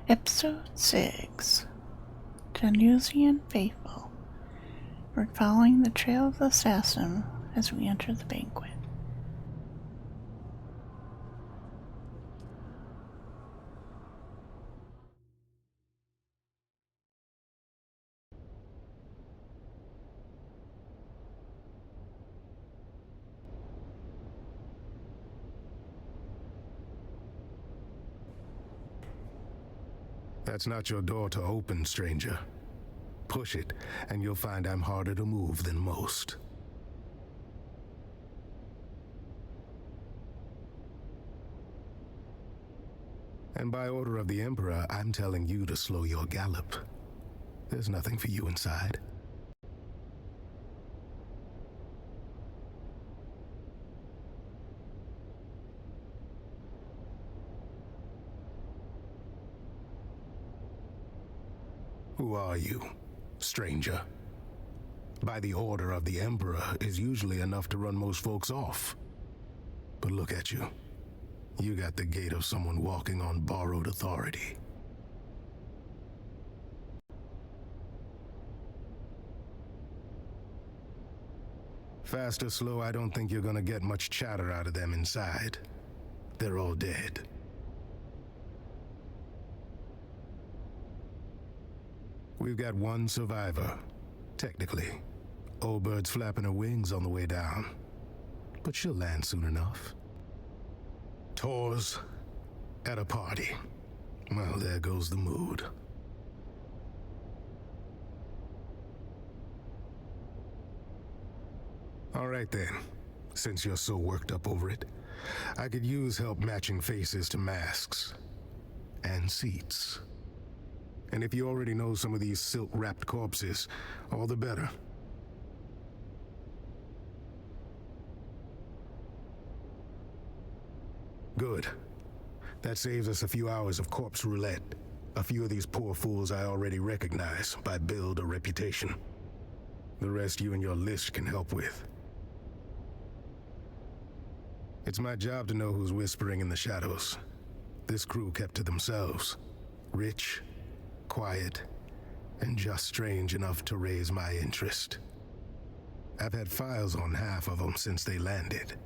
Episode 6 Janusian Faithful. We're following the trail of the assassin as we enter the banquet. That's not your door to open, stranger. Push it, and you'll find I'm harder to move than most. And by order of the Emperor, I'm telling you to slow your gallop. There's nothing for you inside. Who are you, stranger? By the order of the Emperor is usually enough to run most folks off. But look at you. You got the gait of someone walking on borrowed authority. Fast or slow, I don't think you're gonna get much chatter out of them inside. They're all dead. We've got one survivor, technically. Old bird's flapping her wings on the way down. But she'll land soon enough. Tours at a party. Well, there goes the mood. All right then, since you're so worked up over it, I could use help matching faces to masks and seats. And if you already know some of these silk-wrapped corpses, all the better. Good. That saves us a few hours of corpse roulette. A few of these poor fools I already recognize by build or reputation. The rest you and your list can help with. It's my job to know who's whispering in the shadows. This crew kept to themselves. Rich, quiet, and just strange enough to raise my interest. I've had files on half of them since they landed.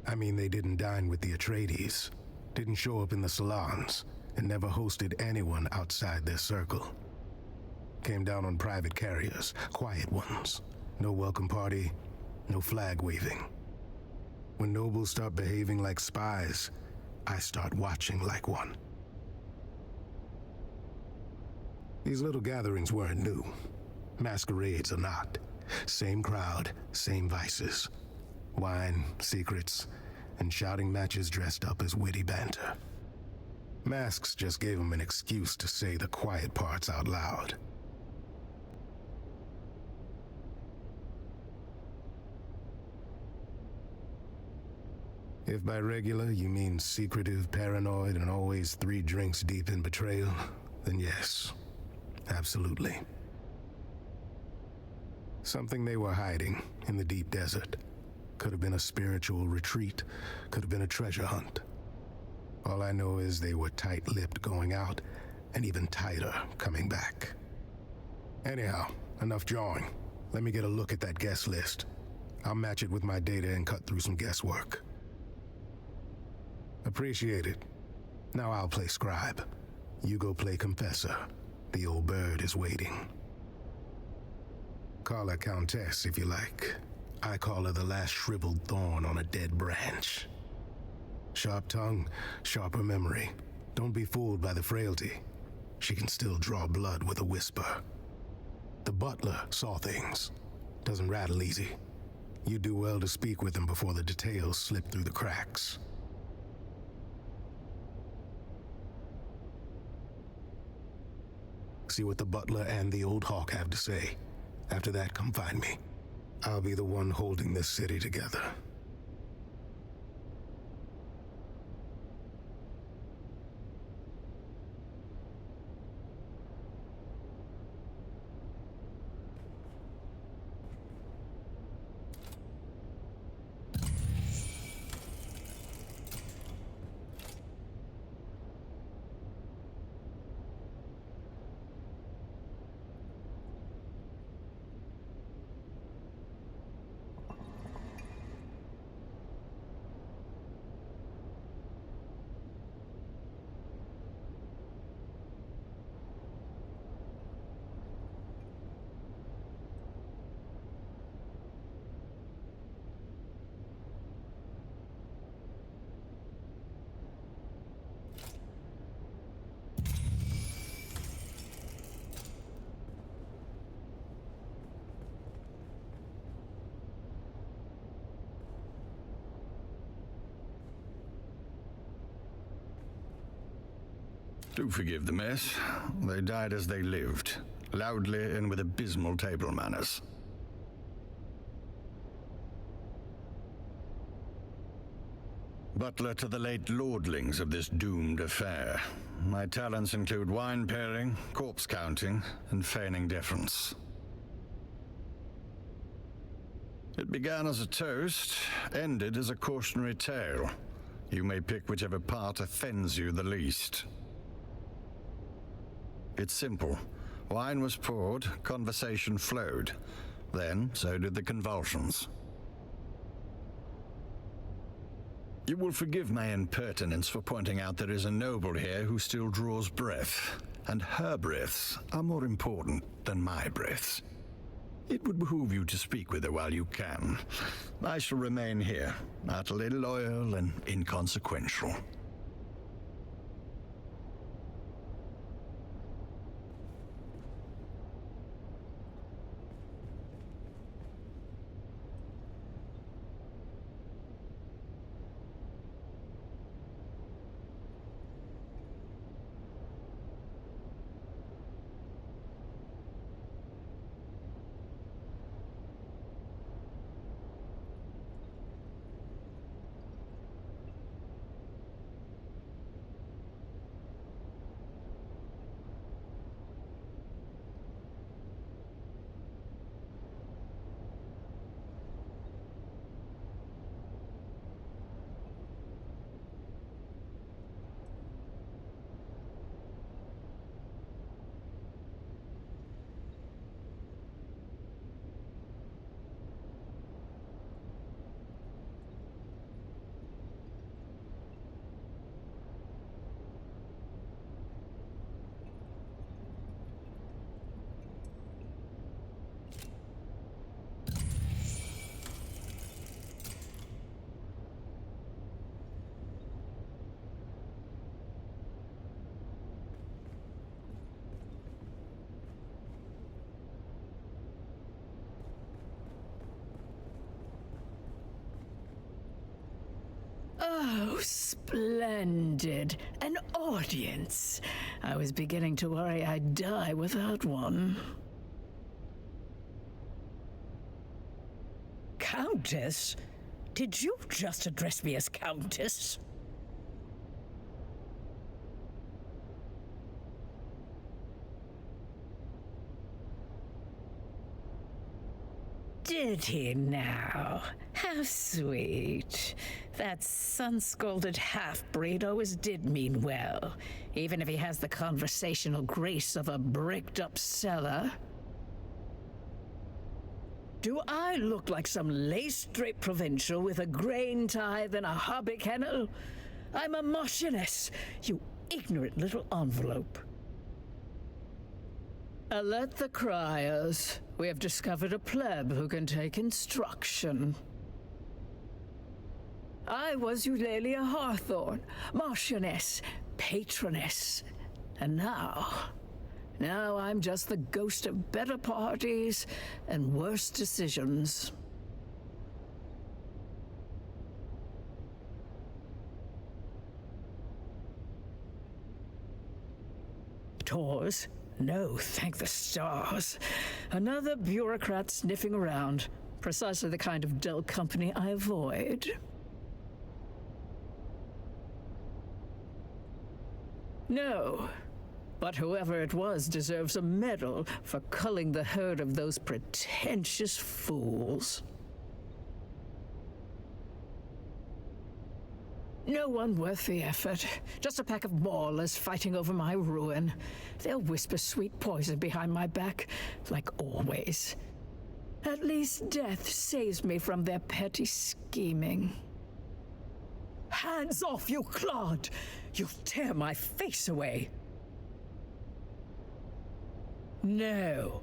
I mean, they didn't dine with the Atreides, didn't show up in the salons, and never hosted anyone outside their circle. Came down on private carriers, quiet ones. No welcome party, no flag waving. When nobles start behaving like spies, I start watching like one. These little gatherings weren't new. Masquerades are not. Same crowd, same vices. Wine, secrets, and shouting matches dressed up as witty banter. Masks just gave them an excuse to say the quiet parts out loud. If by regular you mean secretive, paranoid, and always 3 drinks deep in betrayal, then yes, absolutely. Something they were hiding in the deep desert. Could have been a spiritual retreat, could have been a treasure hunt. All I know is they were tight-lipped going out, and even tighter coming back. Anyhow, enough jawing. Let me get a look at that guest list. I'll match it with my data and cut through some guesswork. Appreciate it. Now I'll play scribe. You go play confessor. The old bird is waiting. Call her Countess if you like. I call her the last shriveled thorn on a dead branch. Sharp tongue, sharper memory. Don't be fooled by the frailty. She can still draw blood with a whisper. The butler saw things. Doesn't rattle easy. You do well to speak with him before the details slip through the cracks. See what the butler and the old hawk have to say. After that, come find me. I'll be the one holding this city together. Do forgive the mess. They died as they lived, loudly and with abysmal table manners. Butler to the late lordlings of this doomed affair. My talents include wine pairing, corpse counting, and feigning deference. It began as a toast, ended as a cautionary tale. You may pick whichever part offends you the least. It's simple. Wine was poured, conversation flowed. Then, so did the convulsions. You will forgive my impertinence for pointing out there is a noble here who still draws breath, and her breaths are more important than my breaths. It would behoove you to speak with her while you can. I shall remain here, utterly loyal and inconsequential. Oh, splendid. An audience. I was beginning to worry I'd die without one. Countess? Did you just address me as Countess? Did he now? How sweet. That sun-scalded half-breed always did mean well, even if he has the conversational grace of a bricked-up cellar. Do I look like some lace-draped provincial with a grain tithe and a hobby kennel? I'm a marchioness, you ignorant little envelope. Alert the criers. We have discovered a pleb who can take instruction. I was Eulalia Hawthorne, Marchioness, Patroness, and now I'm just the ghost of better parties and worse decisions. Tours? No, thank the stars. Another bureaucrat sniffing around. Precisely the kind of dull company I avoid. No, but whoever it was deserves a medal for culling the herd of those pretentious fools. No one worth the effort. Just a pack of maulers fighting over my ruin. They'll whisper sweet poison behind my back, like always. At least death saves me from their petty scheming. Hands off, you clod! You'll tear my face away. No.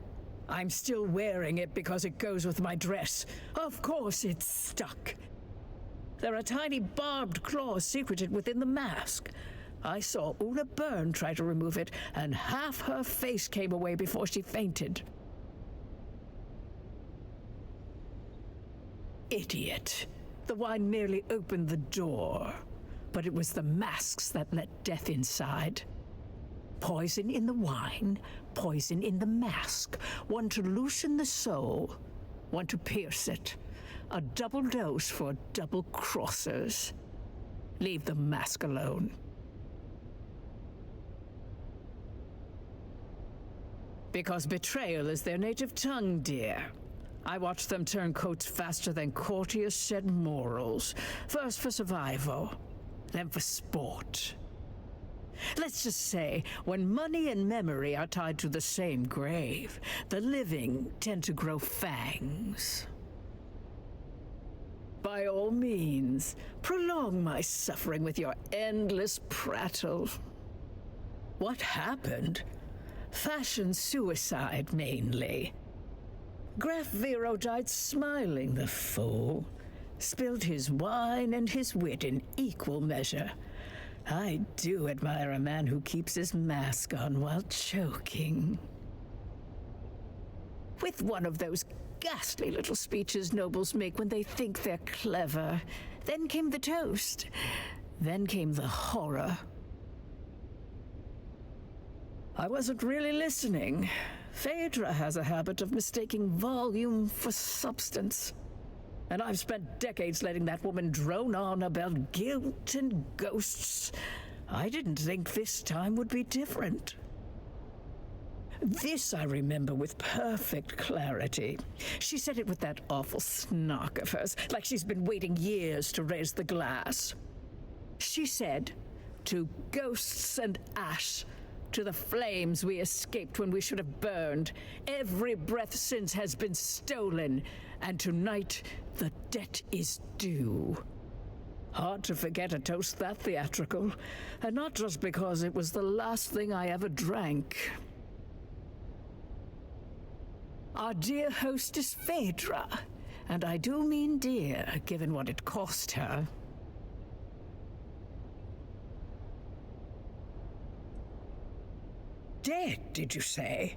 I'm still wearing it because it goes with my dress. Of course it's stuck. There are tiny barbed claws secreted within the mask. I saw Una Byrne try to remove it, and half her face came away before she fainted. Idiot. The wine merely opened the door, but it was the masks that let death inside. Poison in the wine, poison in the mask. One to loosen the soul, one to pierce it. A double dose for double crossers. Leave the mask alone. Because betrayal is their native tongue, dear. I watched them turn coats faster than courtiers shed morals. First for survival, then for sport. Let's just say, when money and memory are tied to the same grave, the living tend to grow fangs. By all means, prolong my suffering with your endless prattle. What happened? Fashion suicide, mainly. Graf Vero died smiling, the fool. Spilled his wine and his wit in equal measure. I do admire a man who keeps his mask on while choking. With one of those ghastly little speeches nobles make when they think they're clever. Then came the toast. Then came the horror. I wasn't really listening. Phaedra has a habit of mistaking volume for substance. And I've spent decades letting that woman drone on about guilt and ghosts. I didn't think this time would be different. This I remember with perfect clarity. She said it with that awful snark of hers, like she's been waiting years to raise the glass. She said, "To ghosts and ash, to the flames we escaped when we should have burned. Every breath since has been stolen, and tonight the debt is due." Hard to forget a toast that theatrical, and not just because it was the last thing I ever drank. Our dear hostess Phaedra, and I do mean dear, given what it cost her. Dead, did you say?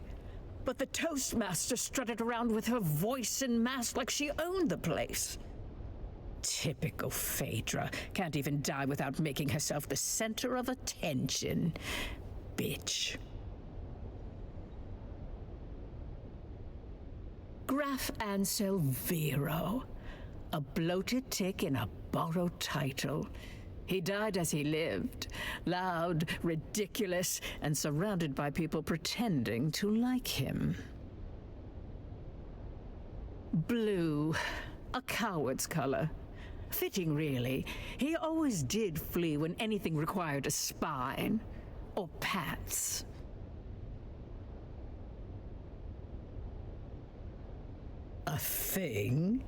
But the Toastmaster strutted around with her voice and mask like she owned the place. Typical Phaedra. Can't even die without making herself the center of attention. Bitch. Graf Ansel Vero. A bloated tick in a borrowed title. He died as he lived, loud, ridiculous, and surrounded by people pretending to like him. Blue, a coward's color. Fitting, really. He always did flee when anything required a spine, or pants. A thing?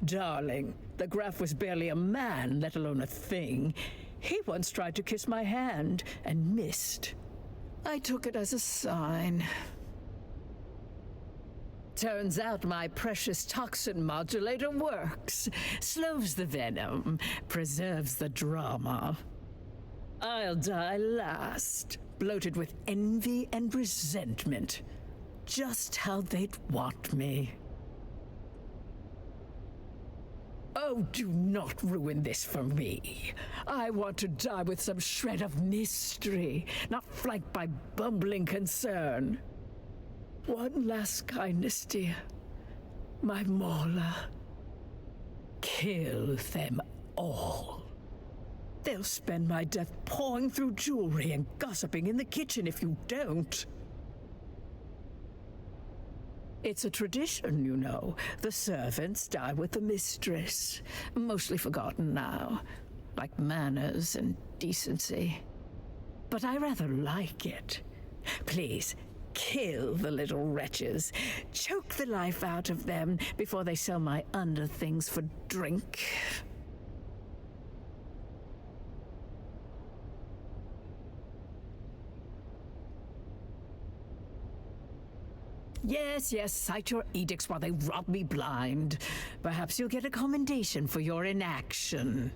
Darling, the Graf was barely a man, let alone a thing. He once tried to kiss my hand and missed. I took it as a sign. Turns out my precious toxin modulator works. Slows the venom, preserves the drama. I'll die last, bloated with envy and resentment. Just how they'd want me. Oh, do not ruin this for me. I want to die with some shred of mystery, not flanked by bumbling concern. One last kindness, dear. My Mola. Kill them all. They'll spend my death pawing through jewelry and gossiping in the kitchen if you don't. It's a tradition, you know. The servants die with the mistress. Mostly forgotten now, like manners and decency. But I rather like it. Please, kill the little wretches. Choke the life out of them before they sell my underthings for drink. Yes, cite your edicts while they rob me blind. Perhaps you'll get a commendation for your inaction.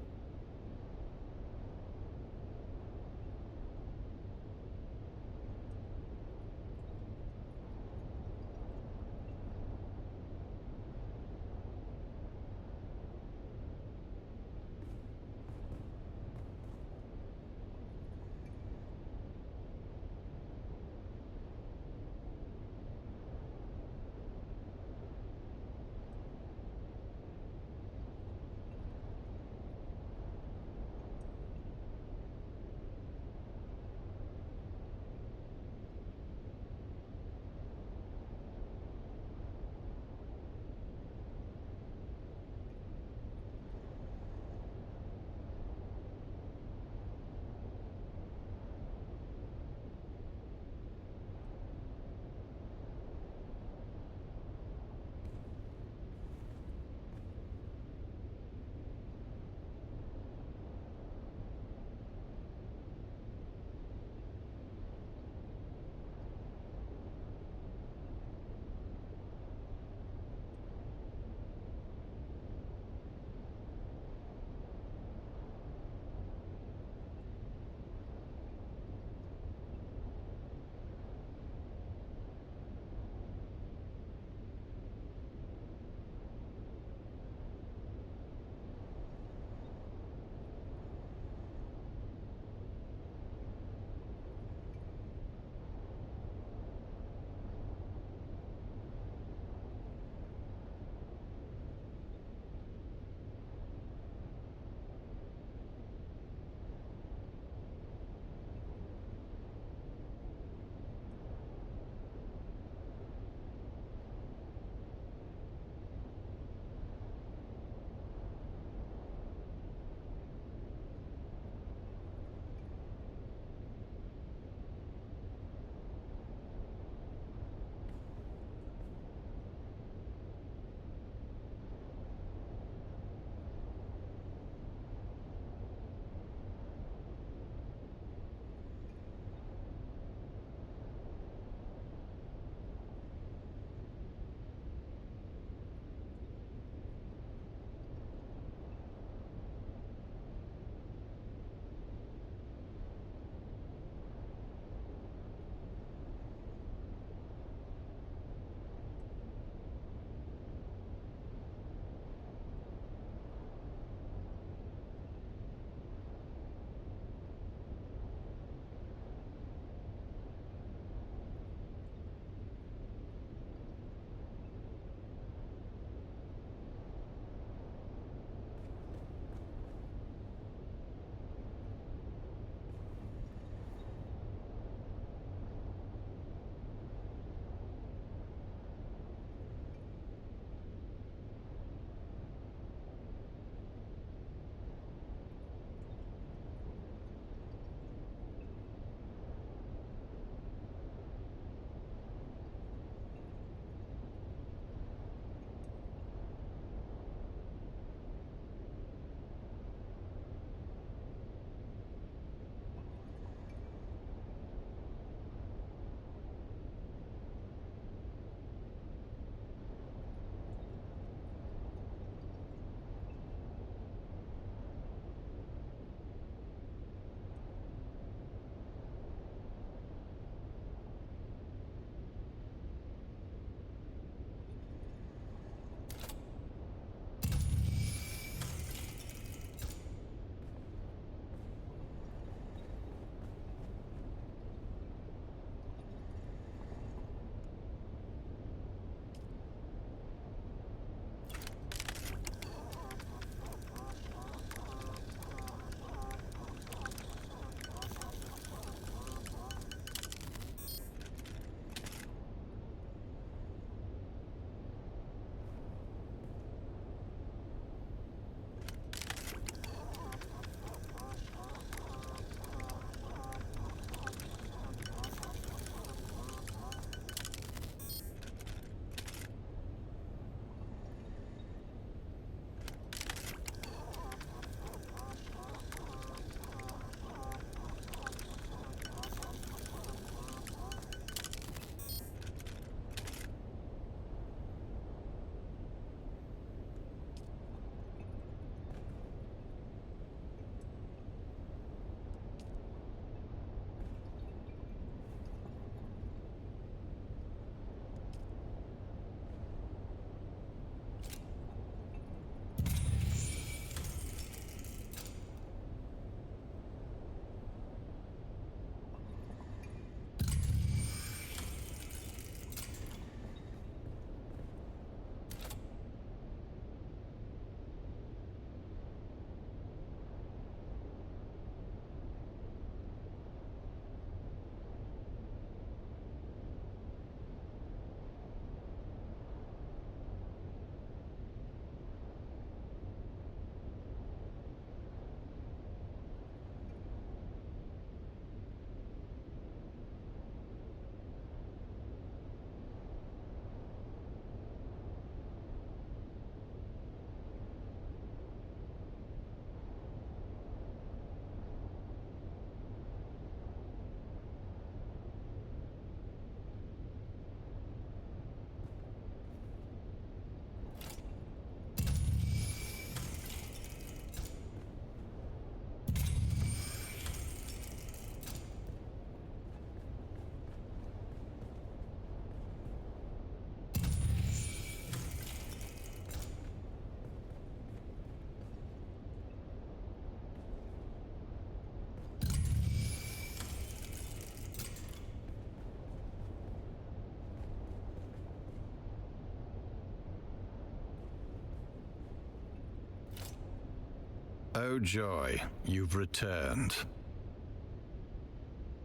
Oh joy, you've returned.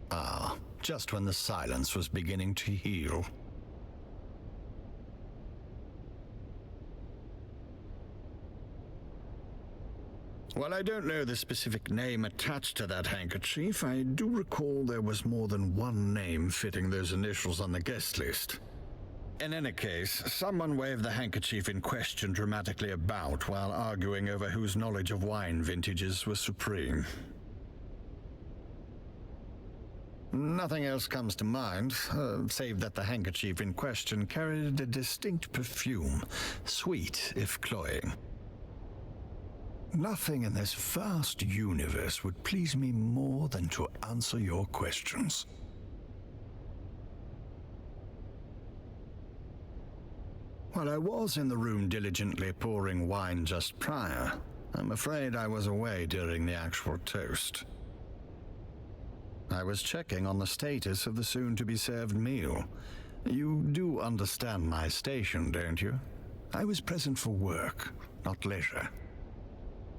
Ah, just when the silence was beginning to heal. While I don't know the specific name attached to that handkerchief, I do recall there was more than one name fitting those initials on the guest list. In any case, someone waved the handkerchief in question dramatically about while arguing over whose knowledge of wine vintages was supreme. Nothing else comes to mind, save that the handkerchief in question carried a distinct perfume, sweet if cloying. Nothing in this vast universe would please me more than to answer your questions. While I was in the room diligently pouring wine just prior, I'm afraid I was away during the actual toast. I was checking on the status of the soon-to-be-served meal. You do understand my station, don't you? I was present for work, not leisure.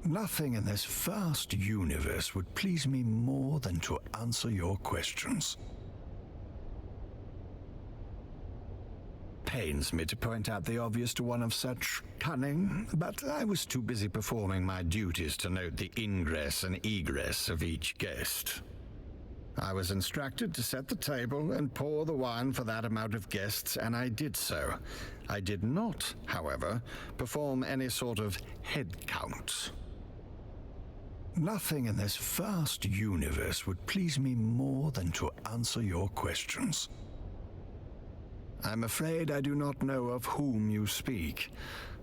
Nothing in this vast universe would please me more than to answer your questions. Pains me to point out the obvious to one of such cunning, but I was too busy performing my duties to note the ingress and egress of each guest. I was instructed to set the table and pour the wine for that amount of guests, and I did so. I did not, however, perform any sort of head count. Nothing in this vast universe would please me more than to answer your questions. I'm afraid I do not know of whom you speak.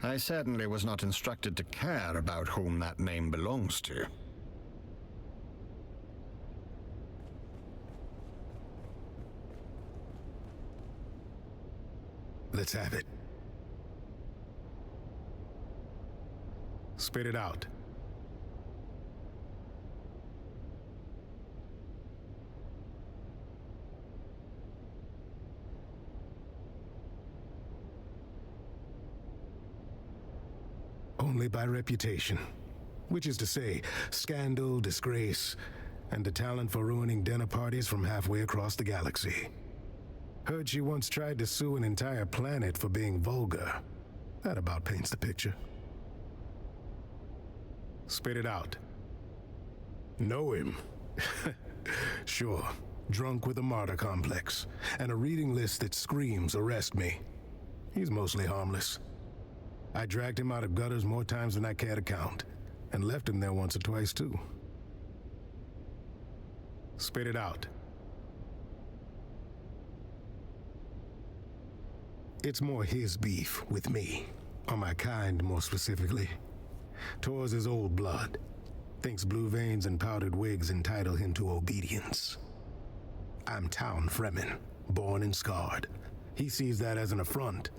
I certainly was not instructed to care about whom that name belongs to. Let's have it. Spit it out. Only by reputation, which is to say, scandal, disgrace, and the talent for ruining dinner parties from halfway across the galaxy. Heard she once tried to sue an entire planet for being vulgar. That about paints the picture. Spit it out. Know him? Sure. Drunk with a martyr complex, and a reading list that screams, arrest me. He's mostly harmless. I dragged him out of gutters more times than I care to count, and left him there once or twice too. Spit it out. It's more his beef with me, or my kind more specifically. Tours his old blood, thinks blue veins and powdered wigs entitle him to obedience. I'm town Fremen, born and scarred. He sees that as an affront,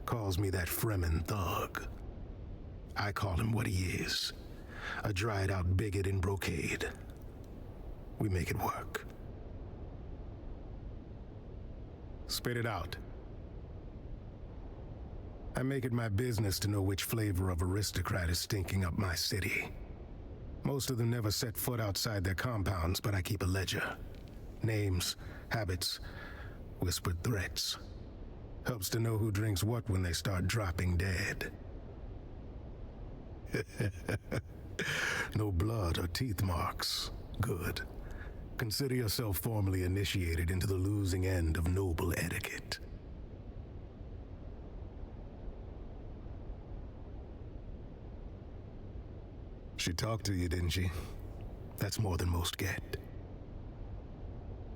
calls me that Fremen thug. I call him what he is, a dried-out bigot in brocade. We make it work. Spit it out. I make it my business to know which flavor of aristocrat is stinking up my city. Most of them never set foot outside their compounds, but I keep a ledger. Names, habits, whispered threats. Helps to know who drinks what when they start dropping dead. No blood or teeth marks. Good. Consider yourself formally initiated into the losing end of noble etiquette. She talked to you, didn't she? That's more than most get.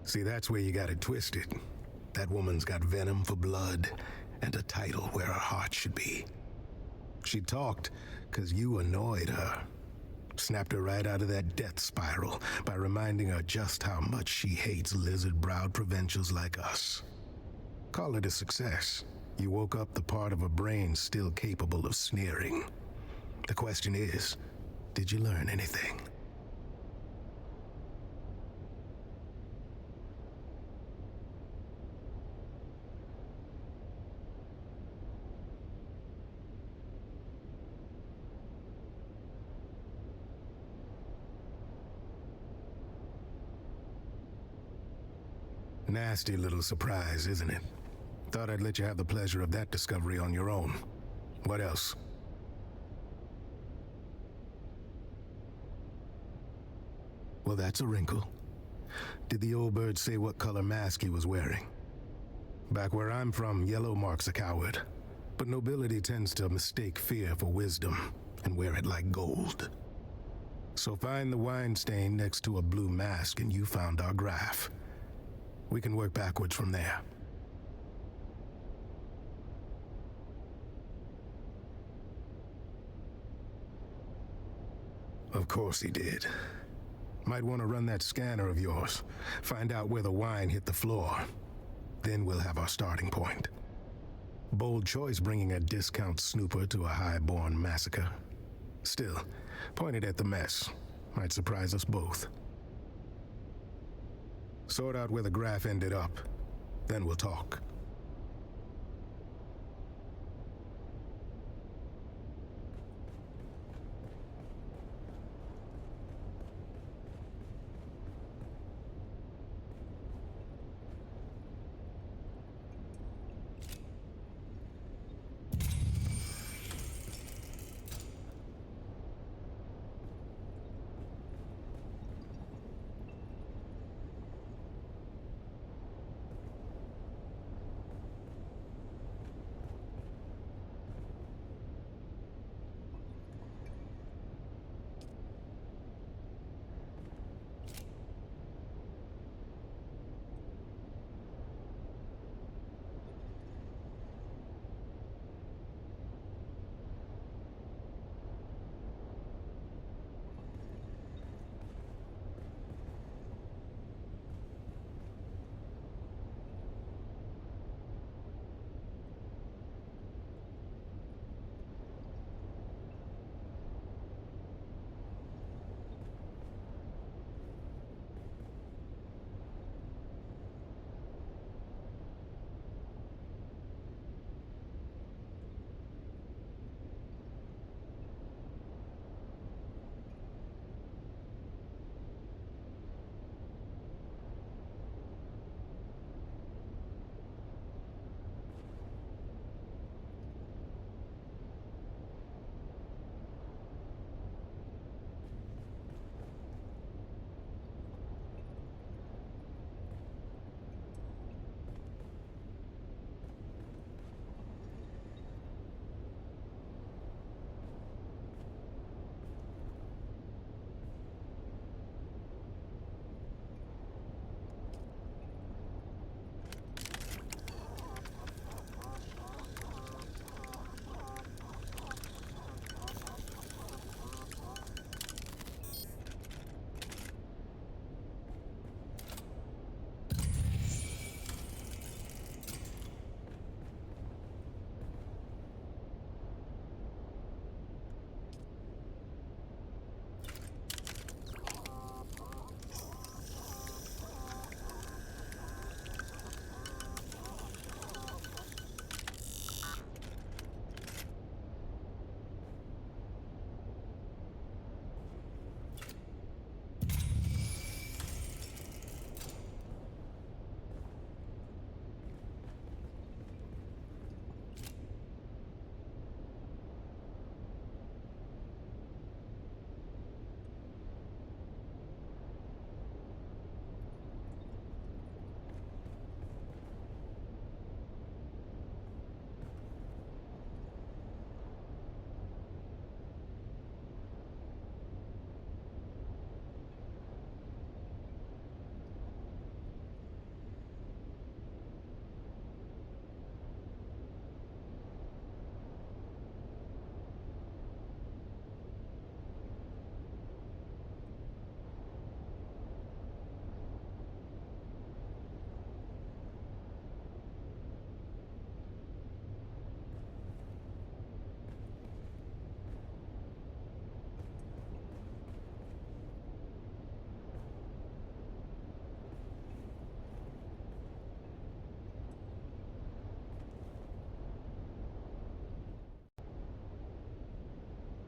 See, that's where you got it twisted. That woman's got venom for blood and a title where her heart should be. She talked because you annoyed her. Snapped her right out of that death spiral by reminding her just how much she hates lizard-browed provincials like us. Call it a success. You woke up the part of her brain still capable of sneering. The question is, did you learn anything? Nasty little surprise, isn't it? Thought I'd let you have the pleasure of that discovery on your own. What else? Well, that's a wrinkle. Did the old bird say what color mask he was wearing? Back where I'm from, yellow marks a coward. But nobility tends to mistake fear for wisdom and wear it like gold. So find the wine stain next to a blue mask and you found our graph. We can work backwards from there. Of course he did. Might want to run that scanner of yours. Find out where the wine hit the floor. Then we'll have our starting point. Bold choice bringing a discount snooper to a high-born massacre. Still, pointed at the mess. Might surprise us both. Sort out where the graph ended up. Then we'll talk.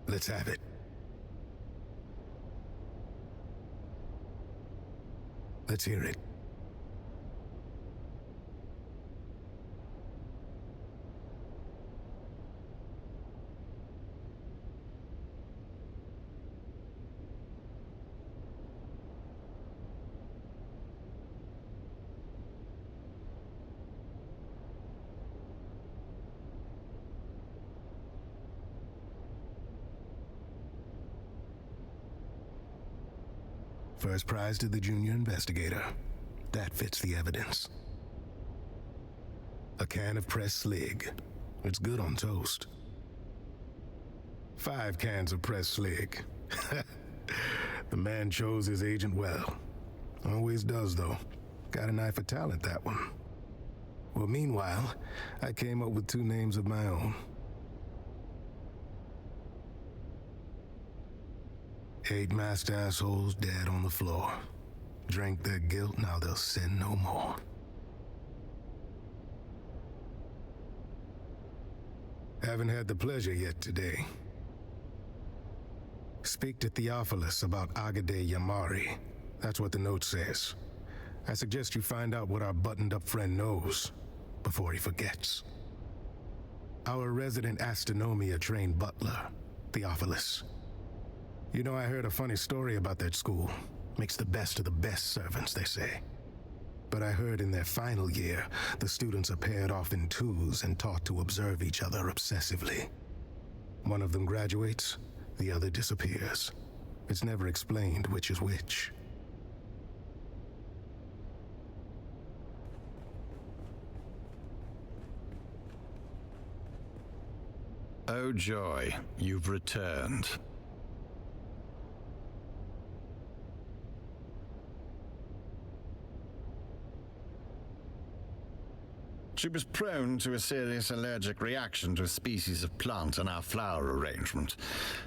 Let's have it. Let's hear it. First prize to the junior investigator. That fits the evidence. A can of pressed slig. It's good on toast. 5 cans of pressed slig. The man chose his agent well. Always does, though. Got an eye for talent, that one. Well, meanwhile, I came up with 2 names of my own. 8 masked assholes dead on the floor. Drank their guilt, now they'll sin no more. Haven't had the pleasure yet today. Speak to Theophilus about Agade Yamari. That's what the note says. I suggest you find out what our buttoned-up friend knows before he forgets. Our resident astronomia-trained butler, Theophilus. You know, I heard a funny story about that school. Makes the best of the best servants, they say. But I heard in their final year, the students are paired off in 2s and taught to observe each other obsessively. One of them graduates, the other disappears. It's never explained which is which. Oh joy, you've returned. She was prone to a serious allergic reaction to a species of plant in our flower arrangement.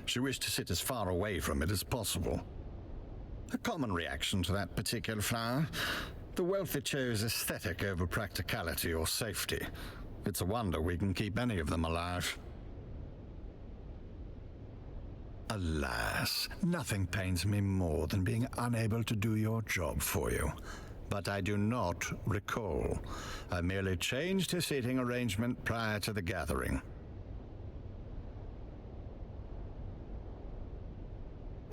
She wished to sit as far away from it as possible. A common reaction to that particular flower. The wealthy chose aesthetic over practicality or safety. It's a wonder we can keep any of them alive. Alas, nothing pains me more than being unable to do your job for you. But I do not recall. I merely changed her seating arrangement prior to the gathering.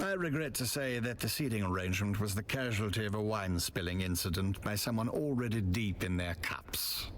I regret to say that the seating arrangement was the casualty of a wine-spilling incident by someone already deep in their cups.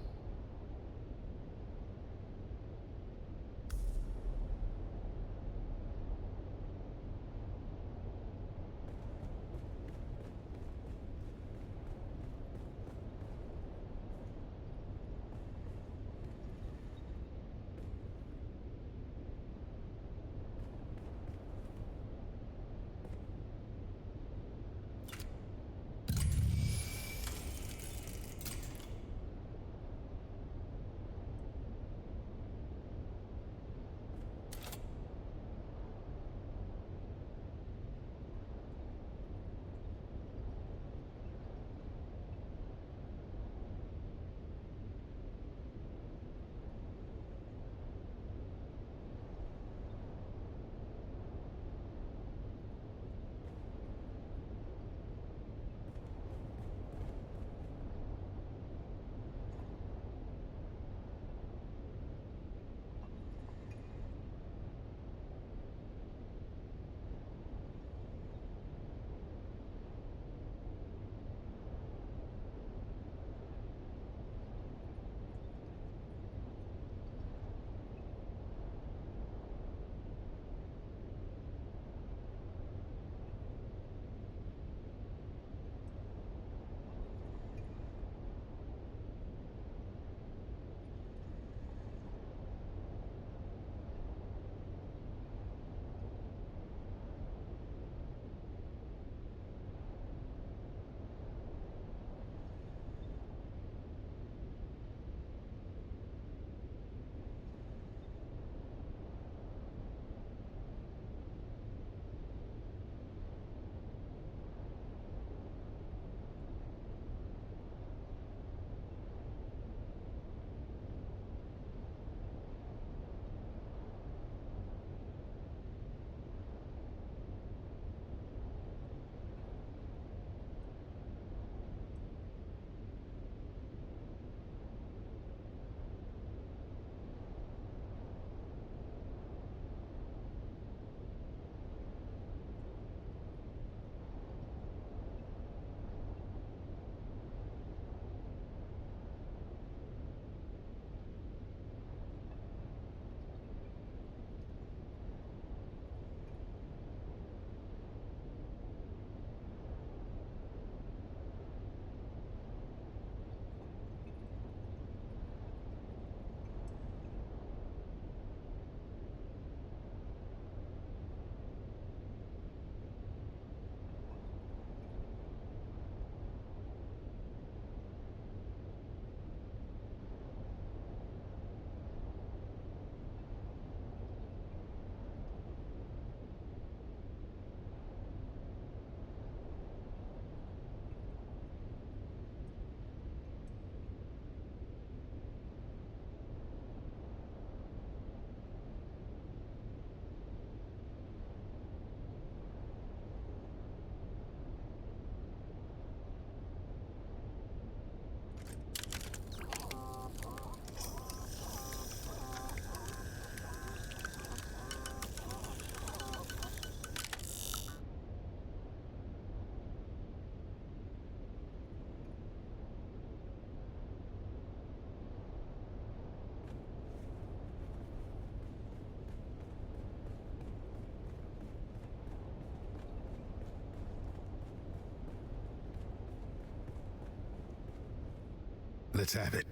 Let's have it.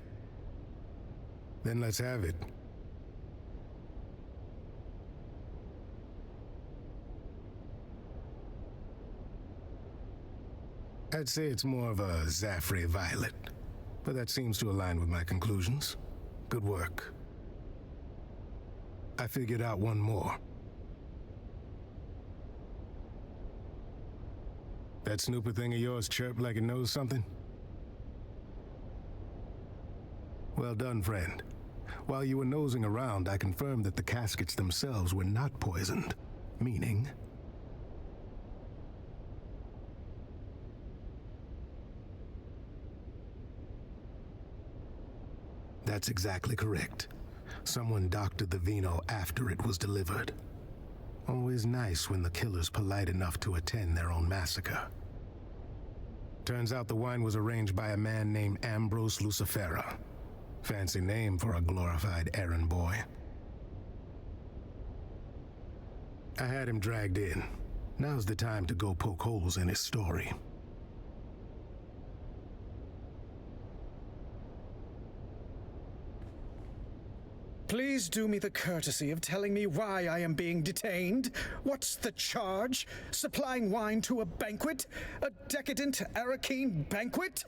Then let's have it. I'd say it's more of a Zaffrey violet, but that seems to align with my conclusions. Good work. I figured out one more. That snooper thing of yours chirped like it knows something? Well done, friend. While you were nosing around, I confirmed that the caskets themselves were not poisoned, meaning... That's exactly correct. Someone doctored the vino after it was delivered. Always nice when the killer's polite enough to attend their own massacre. Turns out the wine was arranged by a man named Ambrose Lucifera. Fancy name for a glorified errand boy. I had him dragged in. Now's the time to go poke holes in his story. Please do me the courtesy of telling me why I am being detained. What's the charge? Supplying wine to a banquet? A decadent Arakeen banquet?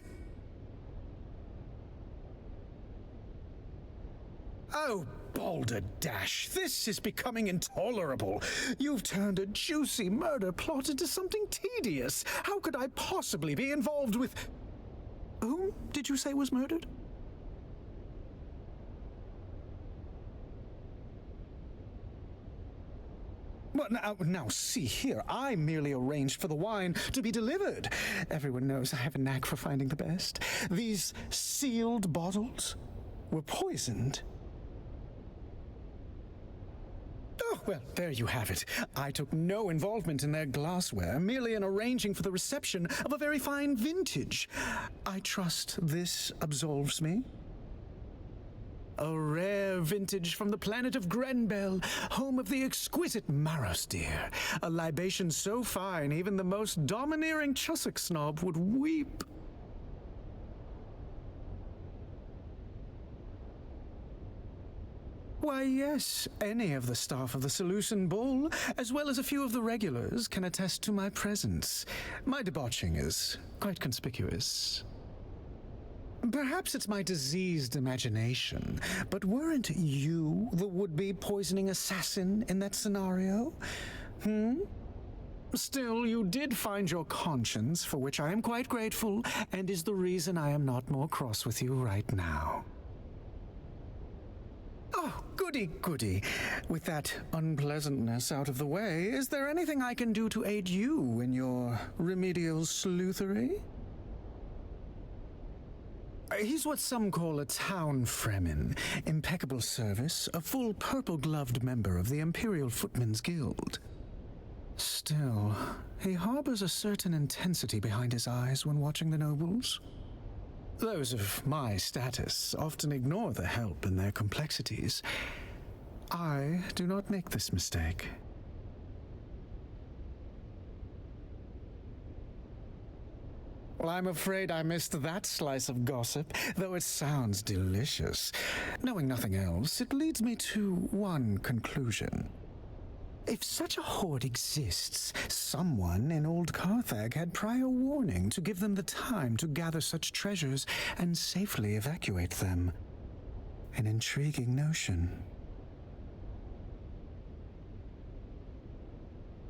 Oh, Balderdash, this is becoming intolerable. You've turned a juicy murder plot into something tedious. How could I possibly be involved with... Whom did you say was murdered? Well, now, see here. I merely arranged for the wine to be delivered. Everyone knows I have a knack for finding the best. These sealed bottles were poisoned. Oh, well, there you have it. I took no involvement in their glassware, merely in arranging for the reception of a very fine vintage. I trust this absolves me. A rare vintage from the planet of Grenbel, home of the exquisite Maros deer. A libation so fine, even the most domineering Chussock snob would weep. Why, yes, any of the staff of the Seleucid Bull, as well as a few of the regulars, can attest to my presence. My debauching is quite conspicuous. Perhaps it's my diseased imagination, but weren't you the would-be poisoning assassin in that scenario? Still, you did find your conscience, for which I am quite grateful, and is the reason I am not more cross with you right now. Oh, goody, goody. With that unpleasantness out of the way, is there anything I can do to aid you in your remedial sleuthery? He's what some call a town fremen. Impeccable service, a full purple-gloved member of the Imperial Footmen's Guild. Still, he harbors a certain intensity behind his eyes when watching the nobles. Those of my status often ignore the help in their complexities. I do not make this mistake. Well, I'm afraid I missed that slice of gossip, though it sounds delicious. Knowing nothing else, it leads me to one conclusion. If such a hoard exists, someone in old Carthag had prior warning to give them the time to gather such treasures and safely evacuate them. An intriguing notion.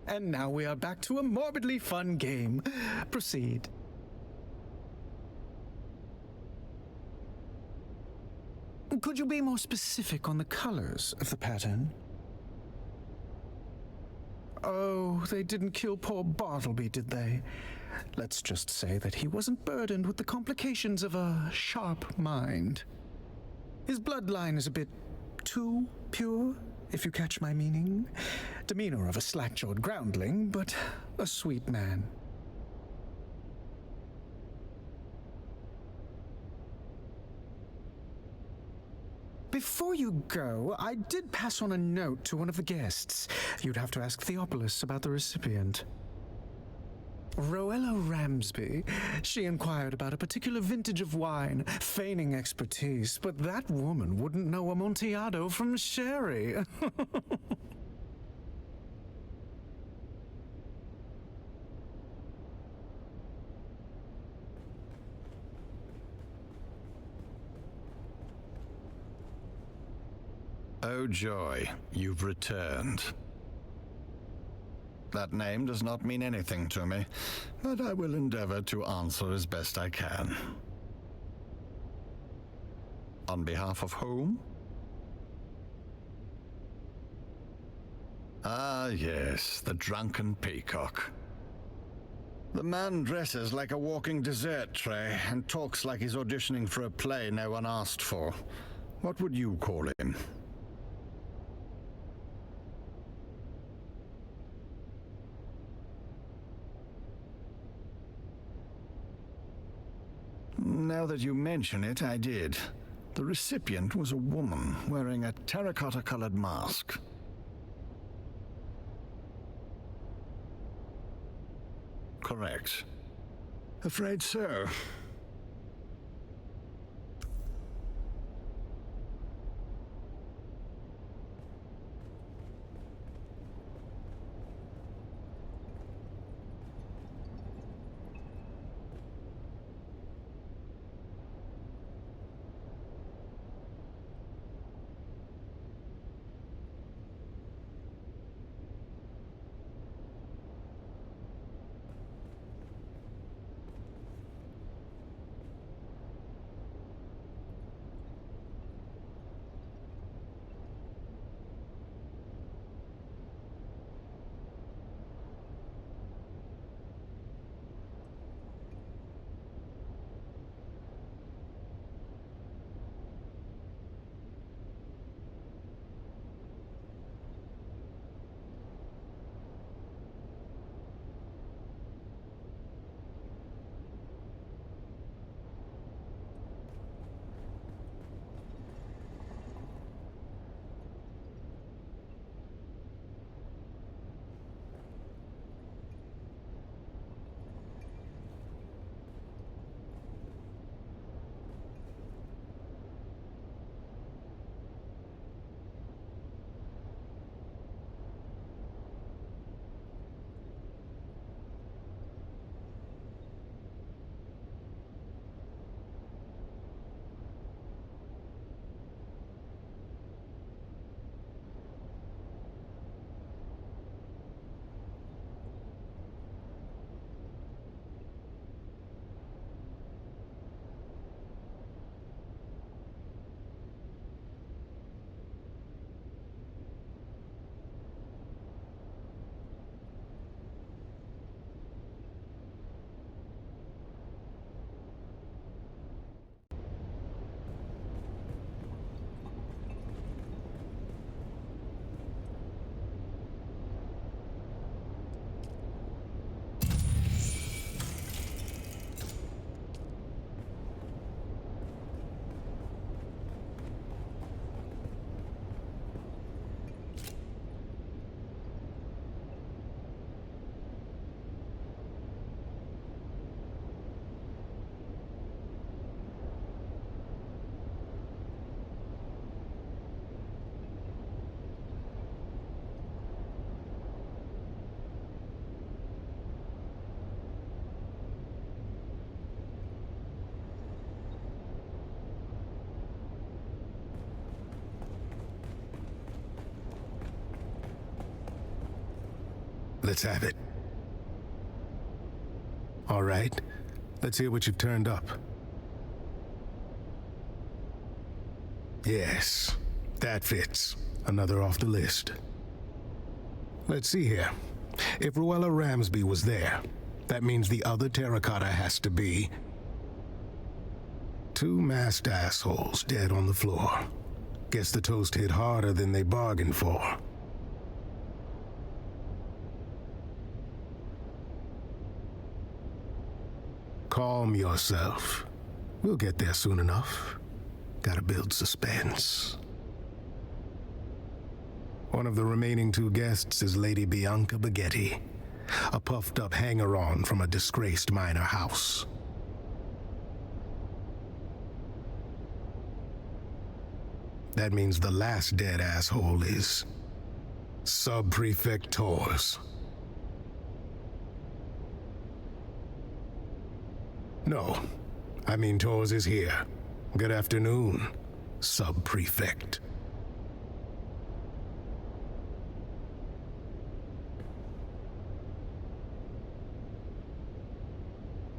And now we are back to a morbidly fun game. Proceed. Could you be more specific on the colors of the pattern? Oh, they didn't kill poor Bartleby, did they? Let's just say that he wasn't burdened with the complications of a sharp mind. His bloodline is a bit too pure, if you catch my meaning. Demeanor of a slack-jawed groundling, but a sweet man. Before you go, I did pass on a note to one of the guests. You'd have to ask Theopolis about the recipient. Rowella Ramsby. She inquired about a particular vintage of wine, feigning expertise, but that woman wouldn't know Amontillado from sherry. Oh joy, you've returned. That name does not mean anything to me, but I will endeavor to answer as best I can. On behalf of whom? Ah, yes, the drunken peacock. The man dresses like a walking dessert tray and talks like he's auditioning for a play no one asked for. What would you call him? Now that you mention it, I did. The recipient was a woman wearing a terracotta-colored mask. Correct. Afraid so. Let's have it. All right, let's hear what you've turned up. Yes, that fits. Another off the list. Let's see here. If Rowella Ramsby was there, that means the other terracotta has to be two masked assholes dead on the floor. Guess the toast hit harder than they bargained for. Calm yourself. We'll get there soon enough. Gotta build suspense. One of the remaining two guests is Lady Bianca Baghetti. A puffed-up hanger-on from a disgraced minor house. That means the last dead asshole is Sub-Prefect Tors. No, I mean Tors is here. Good afternoon, Sub-Prefect.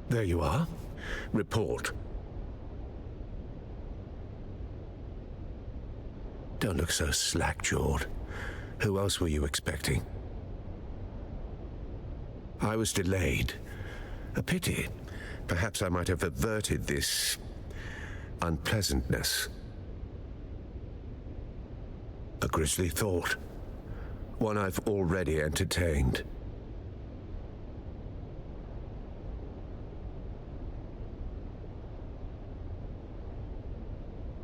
There you are. Report. Don't look so slack-jawed. Who else were you expecting? I was delayed. A pity. Perhaps I might have averted this unpleasantness. A grisly thought. One I've already entertained.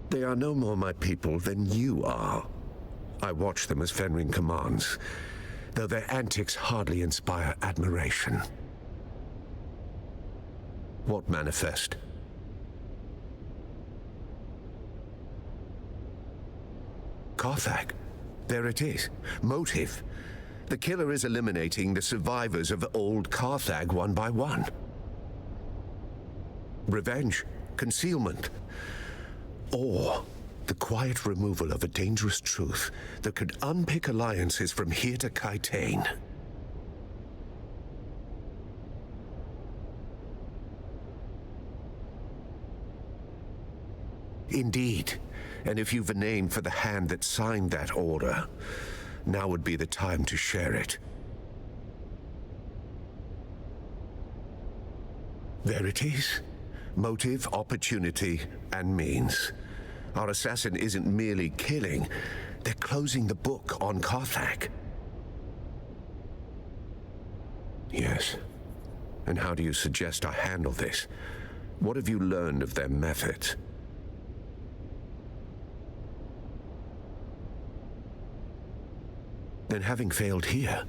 They are no more my people than you are. I watch them as Fenring commands, though their antics hardly inspire admiration. What manifest? Carthag. There it is. Motive. The killer is eliminating the survivors of old Carthag one by one. Revenge. Concealment. Or the quiet removal of a dangerous truth that could unpick alliances from here to Kaitane. Indeed. And if you've a name for the hand that signed that order, now would be the time to share it. There it is. Motive, opportunity, and means. Our assassin isn't merely killing, they're closing the book on Carthag. Yes. And how do you suggest I handle this? What have you learned of their methods? Then having failed here,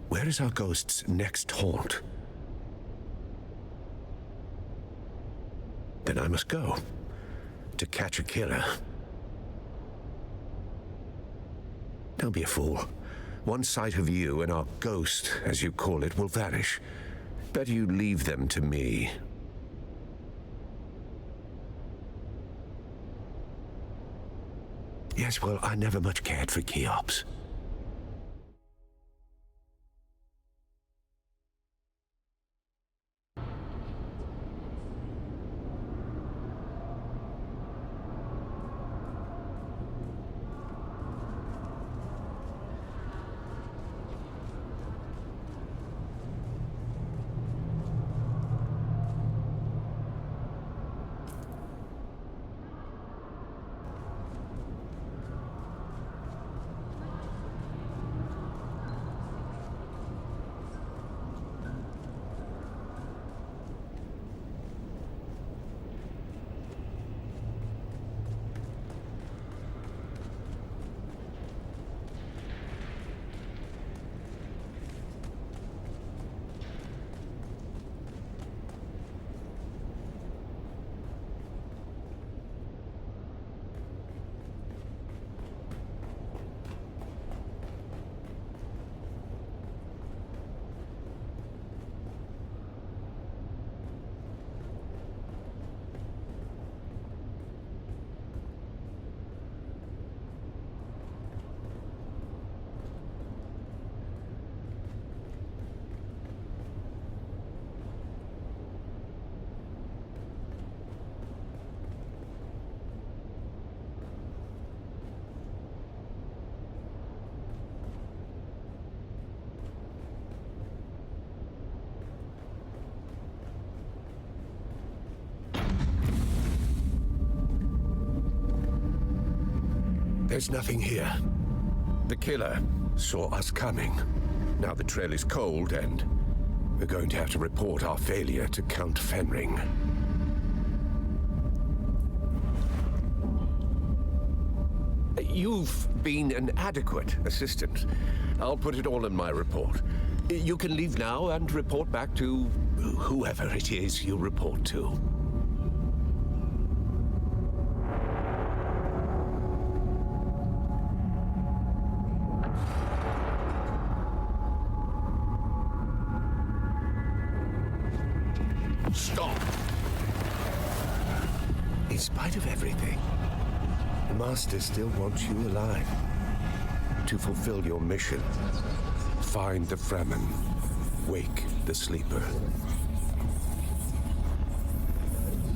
where is our ghost's next haunt? Then I must go. To catch a killer. Don't be a fool. One sight of you and our ghost, as you call it, will vanish. Better you leave them to me. Yes, well, I never much cared for Cheops. There's nothing here. The killer saw us coming. Now the trail is cold and we're going to have to report our failure to Count Fenring. You've been an adequate assistant. I'll put it all in my report. You can leave now and report back to whoever it is you report to. Stop! In spite of everything, the Master still wants you alive. To fulfill your mission, find the Fremen, wake the sleeper.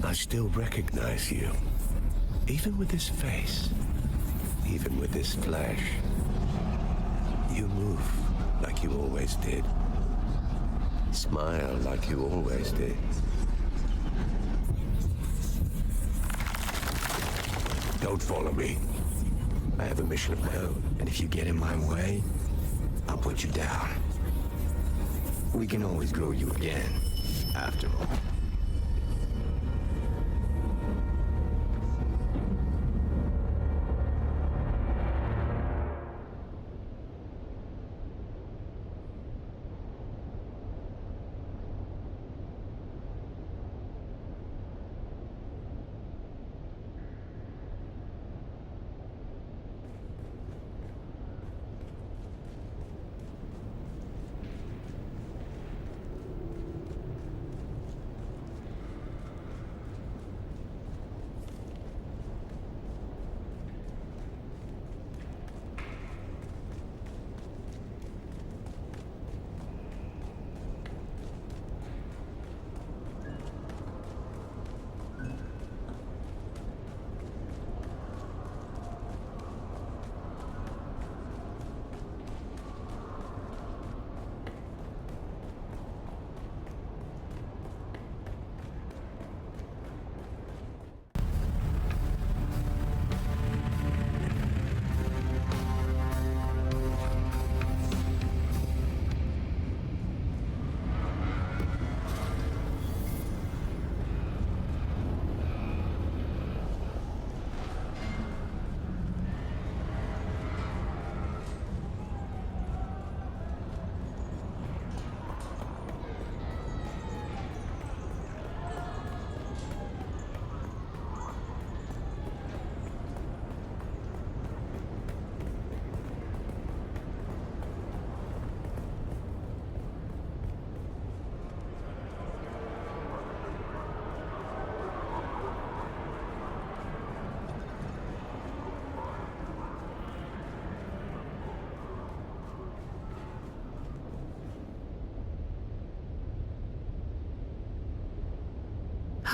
I still recognize you, even with this face, even with this flesh. You move like you always did. Smile like you always did. Don't follow me. I have a mission of my own. And if you get in my way, I'll put you down. We can always grow you again, after all.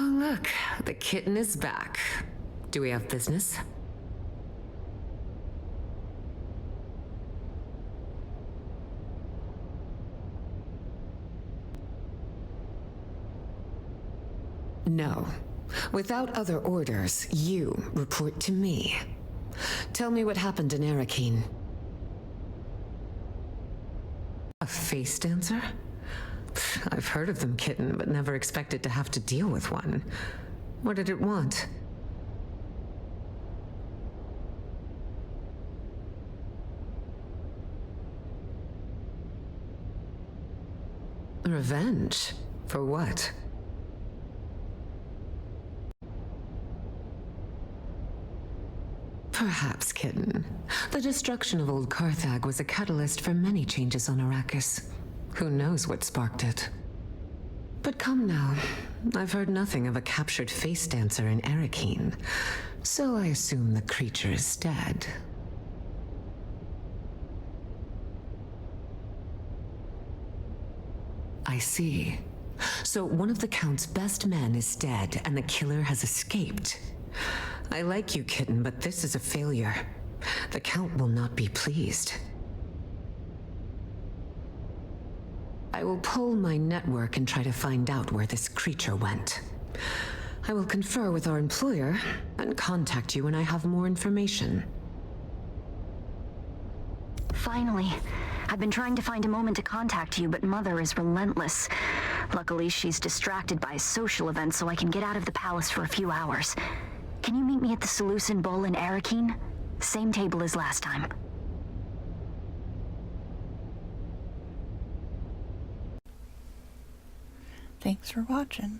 Oh, look, the kitten is back. Do we have business? No. Without other orders, you report to me. Tell me what happened in Arakeen. A face dancer? I've heard of them, kitten, but never expected to have to deal with one. What did it want? Revenge? For what? Perhaps, kitten. The destruction of old Carthag was a catalyst for many changes on Arrakis. Who knows what sparked it? But come now. I've heard nothing of a captured face dancer in Arakeen, so I assume the creature is dead. I see. So one of the Count's best men is dead, and the killer has escaped. I like you, kitten, but this is a failure. The Count will not be pleased. I will pull my network and try to find out where this creature went. I will confer with our employer and contact you when I have more information. Finally. I've been trying to find a moment to contact you, but Mother is relentless. Luckily, she's distracted by a social event, so I can get out of the palace for a few hours. Can you meet me at the Seleucid Bowl in Arakeen? Same table as last time. Thanks for watching.